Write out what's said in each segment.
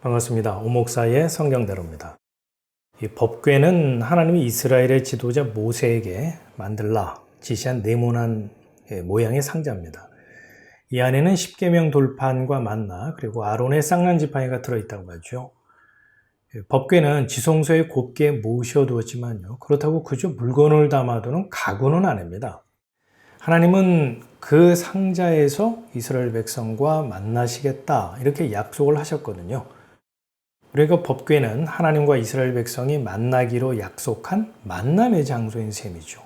반갑습니다. 오목사의 성경대로입니다. 이 법궤는 하나님이 이스라엘의 지도자 모세에게 만들라 지시한 네모난 모양의 상자입니다. 이 안에는 십계명 돌판과 만나 그리고 아론의 쌍난지팡이가 들어있다고 하죠. 법궤는 지성소에 곱게 모셔두었지만요, 그렇다고 그저 물건을 담아두는 가구는 아닙니다. 하나님은 그 상자에서 이스라엘 백성과 만나시겠다 이렇게 약속을 하셨거든요. 그러니까 법궤는 하나님과 이스라엘 백성이 만나기로 약속한 만남의 장소인 셈이죠.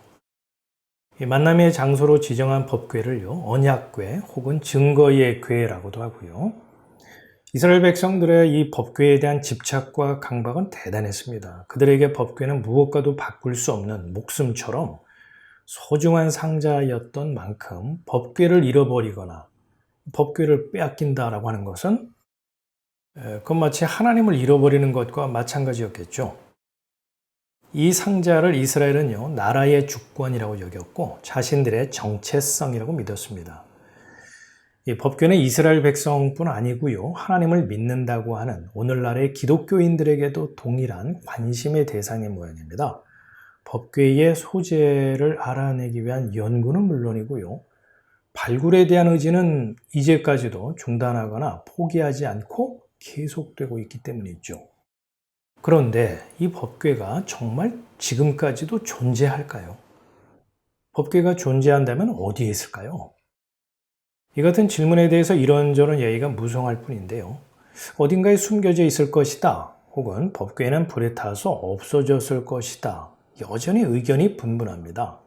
이 만남의 장소로 지정한 법궤를요, 언약궤 혹은 증거의 궤라고도 하고요. 이스라엘 백성들의 이 법궤에 대한 집착과 강박은 대단했습니다. 그들에게 법궤는 무엇과도 바꿀 수 없는 목숨처럼 소중한 상자였던 만큼 법궤를 잃어버리거나 법궤를 빼앗긴다라고 하는 것은 그건 마치 하나님을 잃어버리는 것과 마찬가지였겠죠. 이 상자를 이스라엘은요, 나라의 주권이라고 여겼고 자신들의 정체성이라고 믿었습니다. 이 법궤는 이스라엘 백성뿐 아니고요, 하나님을 믿는다고 하는 오늘날의 기독교인들에게도 동일한 관심의 대상의 모양입니다. 법궤의 소재를 알아내기 위한 연구는 물론이고요, 발굴에 대한 의지는 이제까지도 중단하거나 포기하지 않고 계속되고 있기 때문이죠. 그런데 이 법궤가 정말 지금까지도 존재할까요? 법궤가 존재한다면 어디에 있을까요? 이 같은 질문에 대해서 이런저런 얘기가 무성할 뿐인데요. 어딘가에 숨겨져 있을 것이다, 혹은 법궤는 불에 타서 없어졌을 것이다, 여전히 의견이 분분합니다.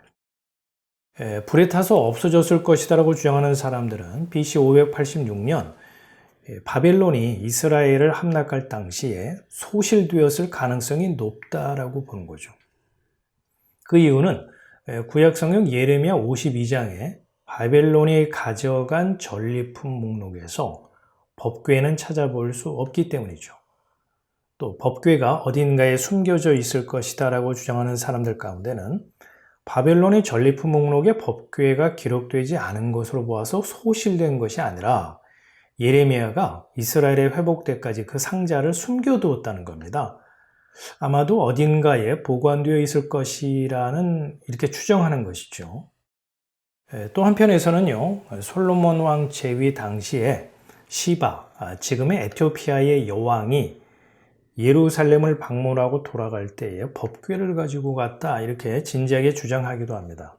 불에 타서 없어졌을 것이다 라고 주장하는 사람들은 BC 586년 바벨론이 이스라엘을 함락할 당시에 소실되었을 가능성이 높다라고 보는 거죠. 그 이유는 구약성경 예레미야 52장에 바벨론이 가져간 전리품 목록에서 법궤는 찾아볼 수 없기 때문이죠. 또 법궤가 어딘가에 숨겨져 있을 것이다 라고 주장하는 사람들 가운데는 바벨론의 전리품 목록에 법궤가 기록되지 않은 것으로 보아서 소실된 것이 아니라 예레미야가 이스라엘에 회복될 때까지 그 상자를 숨겨두었다는 겁니다. 아마도 어딘가에 보관되어 있을 것이라는 이렇게 추정하는 것이죠. 또 한편에서는요, 솔로몬 왕 재위 당시에 시바, 지금의 에티오피아의 여왕이 예루살렘을 방문하고 돌아갈 때에 법궤를 가지고 갔다 이렇게 진지하게 주장하기도 합니다.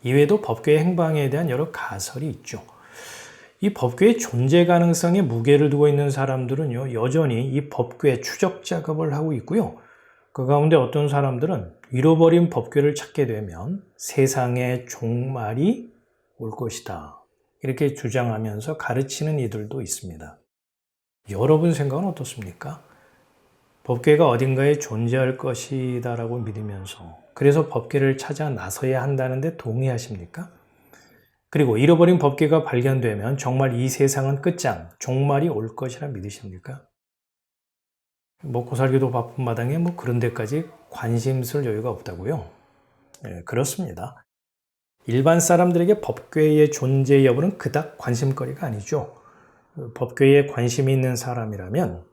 이외에도 법궤의 행방에 대한 여러 가설이 있죠. 이 법궤의 존재 가능성에 무게를 두고 있는 사람들은요, 여전히 이 법궤 추적 작업을 하고 있고요. 그 가운데 어떤 사람들은 잃어버린 법궤를 찾게 되면 세상의 종말이 올 것이다, 이렇게 주장하면서 가르치는 이들도 있습니다. 여러분 생각은 어떻습니까? 법궤가 어딘가에 존재할 것이다 라고 믿으면서 그래서 법궤를 찾아 나서야 한다는데 동의하십니까? 그리고 잃어버린 법궤가 발견되면 정말 이 세상은 끝장, 종말이 올 것이라 믿으십니까? 먹고 살기도 바쁜 마당에 그런 데까지 관심 쓸 여유가 없다고요? 그렇습니다. 일반 사람들에게 법궤의 존재 여부는 그닥 관심거리가 아니죠. 법궤에 관심이 있는 사람이라면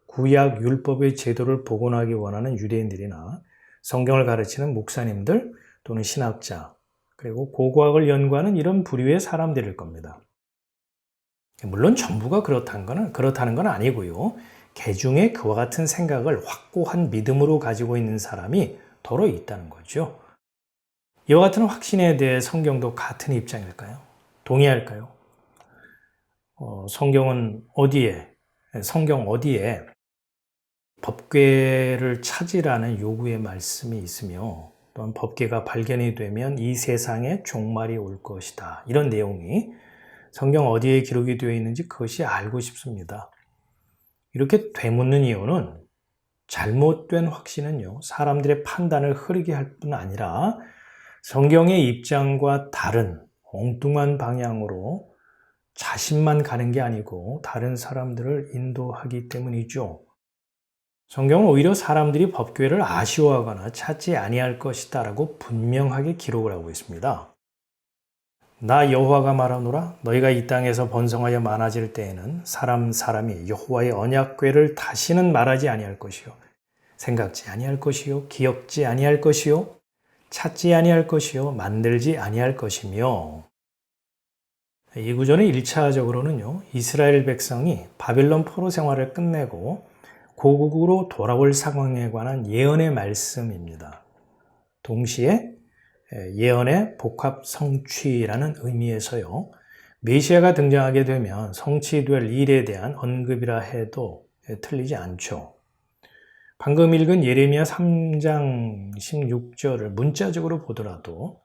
구약 율법의 제도를 복원하기 원하는 유대인들이나 성경을 가르치는 목사님들 또는 신학자, 그리고 고고학을 연구하는 이런 부류의 사람들일 겁니다. 물론 전부가 그렇다는 건 아니고요. 개중에 그와 같은 생각을 확고한 믿음으로 가지고 있는 사람이 더러 있다는 거죠. 이와 같은 확신에 대해 성경도 같은 입장일까요? 동의할까요? 성경 어디에 법궤를 찾으라는 요구의 말씀이 있으며 또한 법궤가 발견이 되면 이 세상에 종말이 올 것이다, 이런 내용이 성경 어디에 기록이 되어 있는지 그것이 알고 싶습니다. 이렇게 되묻는 이유는 잘못된 확신은요, 사람들의 판단을 흐리게 할 뿐 아니라 성경의 입장과 다른 엉뚱한 방향으로 자신만 가는 게 아니고 다른 사람들을 인도하기 때문이죠. 성경은 오히려 사람들이 법궤를 아쉬워하거나 찾지 아니할 것이다 라고 분명하게 기록을 하고 있습니다. 나 여호와가 말하노라 너희가 이 땅에서 번성하여 많아질 때에는 사람이 여호와의 언약궤를 다시는 말하지 아니할 것이요 생각지 아니할 것이요 기억지 아니할 것이요 찾지 아니할 것이요 만들지 아니할 것이며. 이 구절은 1차적으로는요 이스라엘 백성이 바빌론 포로 생활을 끝내고 고국으로 돌아올 상황에 관한 예언의 말씀입니다. 동시에 예언의 복합 성취라는 의미에서요 메시아가 등장하게 되면 성취될 일에 대한 언급이라 해도 틀리지 않죠. 방금 읽은 예레미야 3장 16절을 문자적으로 보더라도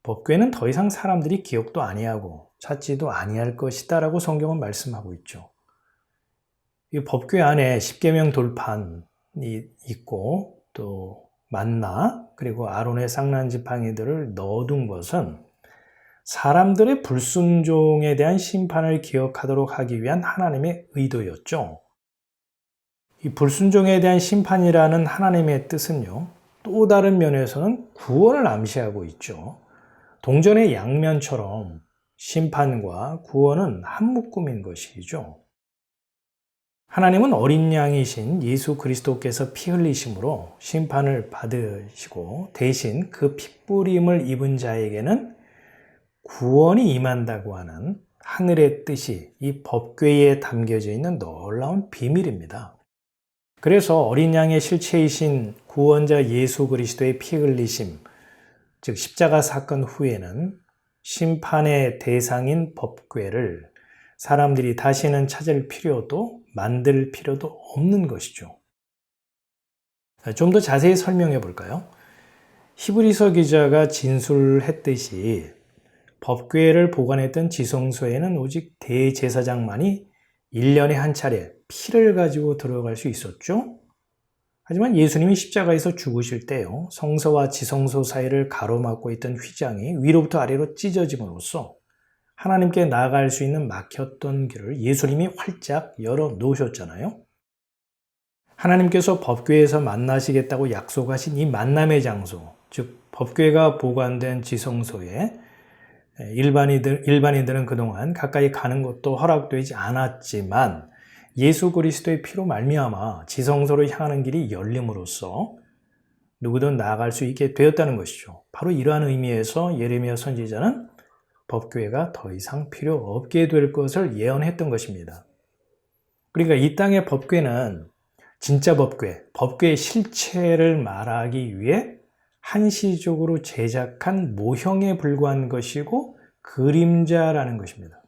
법궤는 더 이상 사람들이 기억도 아니하고 찾지도 아니할 것이다 라고 성경은 말씀하고 있죠. 이 법궤 안에 십계명 돌판이 있고 또 만나 그리고 아론의 쌍난 지팡이들을 넣어둔 것은 사람들의 불순종에 대한 심판을 기억하도록 하기 위한 하나님의 의도였죠. 이 불순종에 대한 심판이라는 하나님의 뜻은요 또 다른 면에서는 구원을 암시하고 있죠. 동전의 양면처럼 심판과 구원은 한 묶음인 것이죠. 하나님은 어린 양이신 예수 그리스도께서 피 흘리심으로 심판을 받으시고 대신 그 핏부림을 입은 자에게는 구원이 임한다고 하는 하늘의 뜻이 이 법궤에 담겨져 있는 놀라운 비밀입니다. 그래서 어린 양의 실체이신 구원자 예수 그리스도의 피 흘리심, 즉 십자가 사건 후에는 심판의 대상인 법궤를 사람들이 다시는 찾을 필요도 만들 필요도 없는 것이죠. 좀 더 자세히 설명해 볼까요? 히브리서 기자가 진술했듯이 법궤를 보관했던 지성소에는 오직 대제사장만이 1년에 한 차례 피를 가지고 들어갈 수 있었죠. 하지만 예수님이 십자가에서 죽으실 때요, 성소와 지성소 사이를 가로막고 있던 휘장이 위로부터 아래로 찢어짐으로써 하나님께 나아갈 수 있는 막혔던 길을 예수님이 활짝 열어 놓으셨잖아요. 하나님께서 법궤에서 만나시겠다고 약속하신 이 만남의 장소, 즉 법궤가 보관된 지성소에 일반인들은 그동안 가까이 가는 것도 허락되지 않았지만 예수 그리스도의 피로 말미암아 지성소로 향하는 길이 열림으로써 누구든 나아갈 수 있게 되었다는 것이죠. 바로 이러한 의미에서 예레미야 선지자는 법궤가 더 이상 필요 없게 될 것을 예언했던 것입니다. 그러니까 이 땅의 법궤는 진짜 법궤의 실체를 말하기 위해 한시적으로 제작한 모형에 불과한 것이고 그림자라는 것입니다.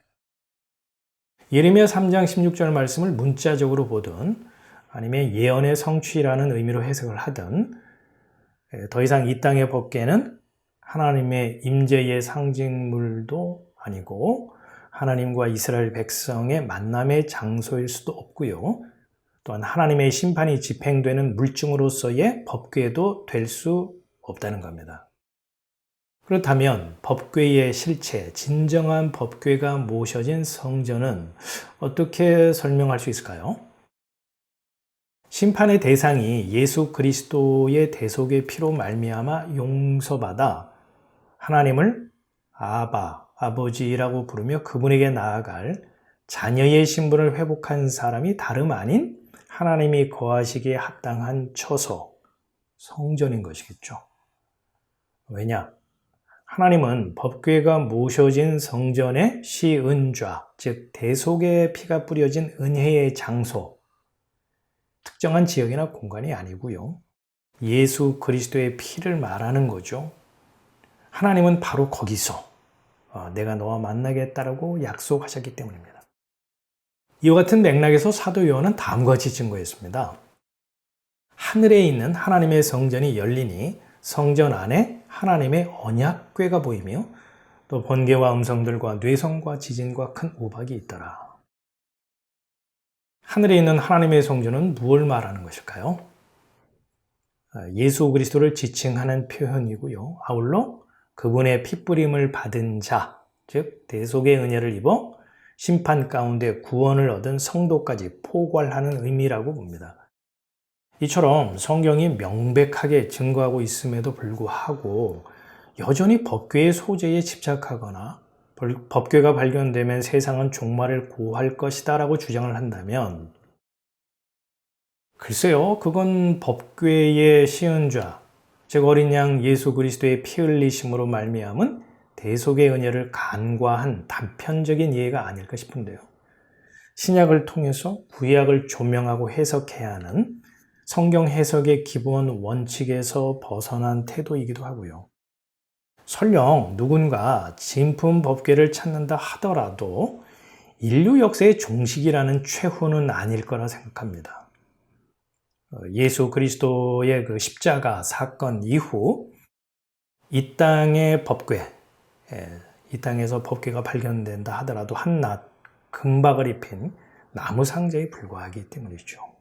예레미야 3장 16절 말씀을 문자적으로 보든 아니면 예언의 성취라는 의미로 해석을 하든 더 이상 이 땅의 법궤는 하나님의 임재의 상징물도 아니고 하나님과 이스라엘 백성의 만남의 장소일 수도 없고요. 또한 하나님의 심판이 집행되는 물증으로서의 법궤도 될 수 없다는 겁니다. 그렇다면 법궤의 실체, 진정한 법궤가 모셔진 성전은 어떻게 설명할 수 있을까요? 심판의 대상이 예수 그리스도의 대속의 피로 말미암아 용서받아 하나님을 아버지라고 부르며 그분에게 나아갈 자녀의 신분을 회복한 사람이 다름 아닌 하나님이 거하시기에 합당한 처소, 성전인 것이겠죠. 왜냐? 하나님은 법궤가 모셔진 성전의 시은좌, 즉 대속의 피가 뿌려진 은혜의 장소, 특정한 지역이나 공간이 아니고요. 예수 그리스도의 피를 말하는 거죠. 하나님은 바로 거기서 내가 너와 만나겠다라고 약속하셨기 때문입니다. 이와 같은 맥락에서 사도 요한은 다음과 같이 증거했습니다. 하늘에 있는 하나님의 성전이 열리니 성전 안에 하나님의 언약궤가 보이며 또 번개와 음성들과 뇌성과 지진과 큰 우박이 있더라. 하늘에 있는 하나님의 성전은 무엇을 말하는 것일까요? 예수 그리스도를 지칭하는 표현이고요. 아울러 그분의 핏부림을 받은 자, 즉 대속의 은혜를 입어 심판 가운데 구원을 얻은 성도까지 포괄하는 의미라고 봅니다. 이처럼 성경이 명백하게 증거하고 있음에도 불구하고 여전히 법궤의 소재에 집착하거나 법궤가 발견되면 세상은 종말을 고할 것이다 라고 주장을 한다면, 글쎄요, 그건 법궤의 시은좌, 즉 어린 양 예수 그리스도의 피 흘리심으로 말미암은 대속의 은혜를 간과한 단편적인 이해가 아닐까 싶은데요. 신약을 통해서 구약을 조명하고 해석해야 하는 성경 해석의 기본 원칙에서 벗어난 태도이기도 하고요. 설령 누군가 진품 법궤를 찾는다 하더라도 인류 역사의 종식이라는 최후는 아닐 거라 생각합니다. 예수 그리스도의 그 십자가 사건 이후 이 땅의 법궤, 이 땅에서 법궤가 발견된다 하더라도 한낱 금박을 입힌 나무 상자에 불과하기 때문이죠.